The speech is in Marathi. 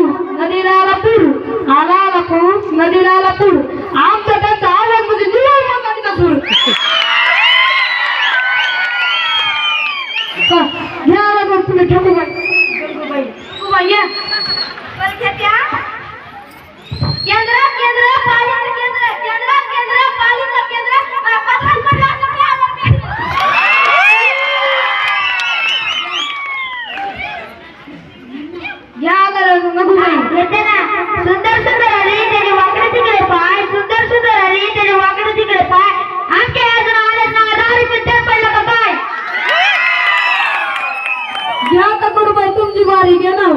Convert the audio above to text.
नदीला आला पूर, आला पाऊस नदीला आला पूर, आमचा त्याचा आवाज म्हणजे निवळ मातांचा सूर. घ्या आवाज तुम्ही ठकूबाई या केंद्र केंद्र पालिका केंद्र केंद्र केंद्र पालिका केंद्र पठाण पडला या नगुबाई येते ना. सुंदर सुंदर हरी त्याचे वाकडे तिकडे पाय, सुंदर सुंदर हरी त्याचे वाकडे तिकडे पाय, आमच्या अजून आले ना 10 रुपये पडला का काय. घ्या का करू बाई तुमची वारी घ्या ना.